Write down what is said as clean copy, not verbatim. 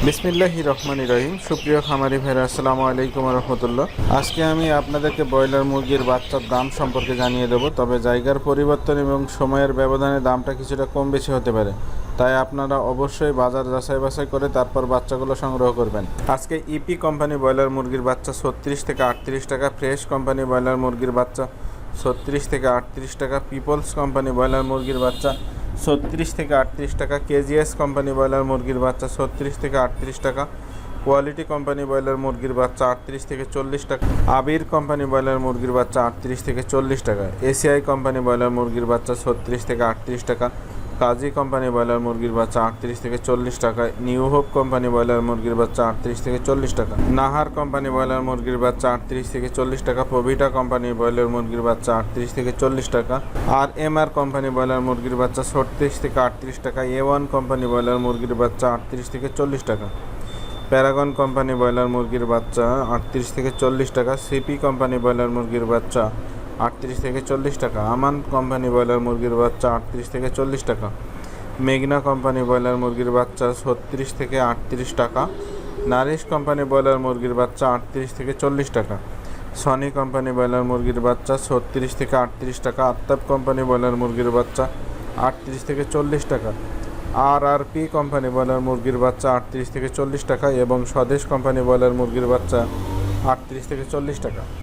বিসমিল্লাহির রহমানির রহিম। সুপ্রিয় খামারি ভাইরা, আসসালামু আলাইকুম রহমতুল্লাহ। আজকে আমি আপনাদেরকে ব্রয়লার মুরগির বাচ্চার দাম সম্পর্কে জানিয়ে দেব। তবে জায়গার পরিবর্তন এবং সময়ের ব্যবধানে দামটা কিছুটা কম বেশি হতে পারে, তাই আপনারা অবশ্যই বাজার যাচাই বাছাই করে তারপর বাচ্চাগুলো সংগ্রহ করবেন। আজকে ইপি কোম্পানি ব্রয়লার মুরগির বাচ্চা 36 থেকে 38 টাকা, ফ্রেশ কোম্পানি ব্রয়লার মুরগির বাচ্চা 36 থেকে 38 টাকা, পিপলস কোম্পানি ব্রয়লার মুরগির বাচ্চা 36 থেকে 38 টাকা, কেজিএস কোম্পানি ব্রয়লার মুরগির বাচ্চা 36 থেকে 38 টাকা, কোয়ালিটি কোম্পানি ব্রয়লার মুরগির বাচ্চা 38 থেকে 40 টাকা, আবির কোম্পানি ব্রয়লার মুরগির বাচ্চা 38 থেকে 40 টাকা, এসিআই কোম্পানি ব্রয়লার মুরগির বাচ্চা 36 থেকে 38 টাকা, কাজী কোম্পানি ব্রয়লার মুরগির বাচ্চা 38 থেকে 40 টাকা, নিউ হোপ কোম্পানি ব্রয়লার মুরগির বাচ্চা 38 থেকে 40 টাকা, নাহার কোম্পানি ব্রয়লার মুরগির বাচ্চা 38 থেকে 40 টাকা, প্রভিটা কোম্পানি ব্রয়লার মুরগির বাচ্চা 38 থেকে 40 টাকা, আর এমআর কোম্পানি ব্রয়লার মুরগির বাচ্চা 36 থেকে 38 টাকা, A1 কোম্পানি ব্রয়লার মুরগির বাচ্চা 38 থেকে 40 টাকা, প্যারাগন কোম্পানি ব্রয়লার মুরগির বাচ্চা 38 থেকে 40 টাকা, সিপি কোম্পানি ব্রয়লার মুরগির বাচ্চা 38 থেকে 40 টাকা, আমান কোম্পানি ব্রয়লার মুরগির বাচ্চা 38 থেকে 40 টাকা, মেঘনা কোম্পানি ব্রয়লার মুরগির বাচ্চা 36 থেকে 38 টাকা, নারিশ কোম্পানি ব্রয়লার মুরগির বাচ্চা 38 থেকে 40 টাকা, সনি কোম্পানি ব্রয়লার মুরগির বাচ্চা 36 থেকে 38 টাকা, আত্তাব কোম্পানি ব্রয়লার মুরগির বাচ্চা 38 থেকে 40 টাকা, RRP কোম্পানি ব্রয়লার মুরগির বাচ্চা 38 থেকে 40 টাকা এবং স্বদেশ কোম্পানি ব্রয়লার মুরগির বাচ্চা 38 থেকে 40 টাকা।